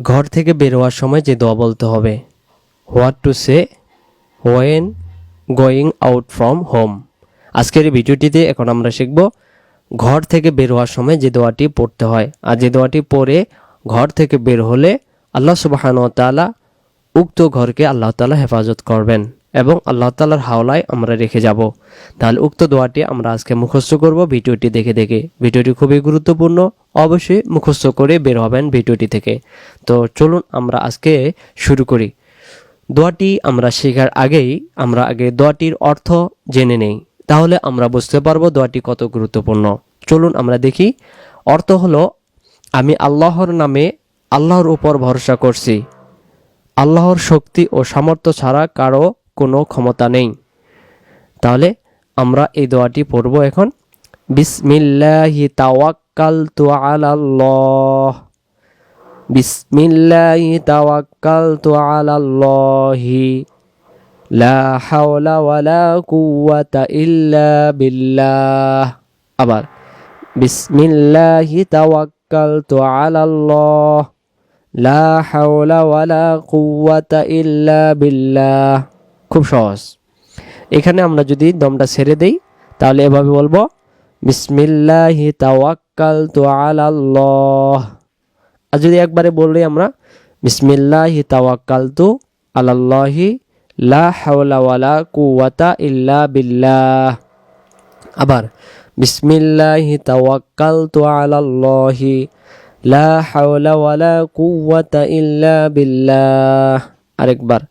ঘর থেকে বের হওয়ার সময় যে দোয়া বলতে হবে। What to say when going out from home. আজকের এই ভিডিওটিতে এখন আমরা শিখব ঘর থেকে বের হওয়ার সময় যে দোয়াটি পড়তে হয়, আর যে দোয়াটি পড়ে ঘর থেকে বের হলে আল্লাহ সুবহানাহু ওয়া তাআলা উক্ত ঘরকে আল্লাহ তাআলা হেফাজত করবেন এবং আল্লাহ তাআলার হাওলায় আমরা রেখে যাব। তাহলে উক্ত দোয়াটি আমরা আজকে মুখস্থ করব ভিডিওটি দেখে দেখে। ভিডিওটি খুবই গুরুত্বপূর্ণ, অবশ্যই মুখস্থ করে বের হবেন ভিডিওটি থেকে। তো চলুন আমরা আজকে শুরু করি। দোয়াটি আমরা শেখার আগেই আমরা আগে দোয়াটির অর্থ জেনে নেই, তাহলে আমরা বুঝতে পারবো দোয়াটি কত গুরুত্বপূর্ণ। চলুন আমরা দেখি। অর্থ হলো, আমি আল্লাহর নামে আল্লাহর উপর ভরসা করছি। আল্লাহর শক্তি ও সামর্থ্য ছাড়া কারো কোনো ক্ষমতা নেই। তাহলে আমরা এই দোয়াটি পড়ব এখন। বিসমিল্লাহি তাওয়াক্কালতু আলাল্লাহ। বিসমিল্লাহি তাওয়াক্কালতু আলাল্লাহি লা হাওলা ওয়ালা কুওয়াতা ইল্লা বিল্লাহ। আবার বিসমিল্লাহি তাওয়াক্কালতু আলাল্লাহ লা হাওলা ওয়ালা কুওয়াতা ইল্লা বিল্লাহ। খুব সহজ। এখানে আমরা যদি দমটা ছেড়ে দেই তাহলে এভাবে বলবো, বিসমিল্লাহি তাওয়াক্কালতু আলাল্লাহ। আর যদি একবারে বললে আমরা বিসমিল্লাহি তাওয়াক্কালতু আলাল্লাহি লা হাওলা ওয়ালা কুওয়াতা ইল্লা বিল্লাহ। আবার বিসমিল্লাহি তাওয়াক্কালতু আলাল্লাহি লা হাওলা ওয়ালা কুওয়াতা ইল্লা বিল্লাহ। আরেকবার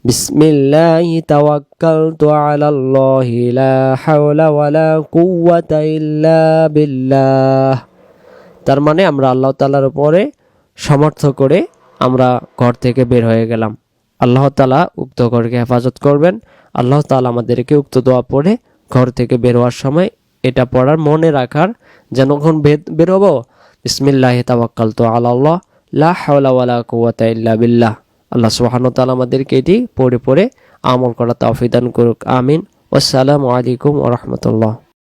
বিসমিল্লাহি তাওয়াক্কালতু আলাল্লাহি লা হাওলা ওয়ালা কুওয়াতা ইল্লা বিল্লাহ। তার মানে আমরা আল্লাহ তাআলার উপরে সমর্থ করে আমরা ঘর থেকে বের হয়ে গেলাম। আল্লাহ তাআলা উক্ত ঘরকে হেফাজত করবেন। আল্লাহ তাআলা আমাদেরকে উক্ত দোয়া পড়ে ঘর থেকে বের হওয়ার সময় এটা পড়ার মনে রাখার, যেন যখন বের হবো বিসমিল্লাহি তাওয়াক্কালতু আলাল্লাহ লা হাওলা ওয়ালা কুওয়াতা ইল্লা বিল্লাহ। আল্লাহ সুবহানাহু ওয়া তাআলা আমাদেরকে এটি পড়ে পড়ে আমল করার তৌফিক দান করুক। আমিন। আসসালামু আলাইকুম ওয়া রাহমাতুল্লাহ।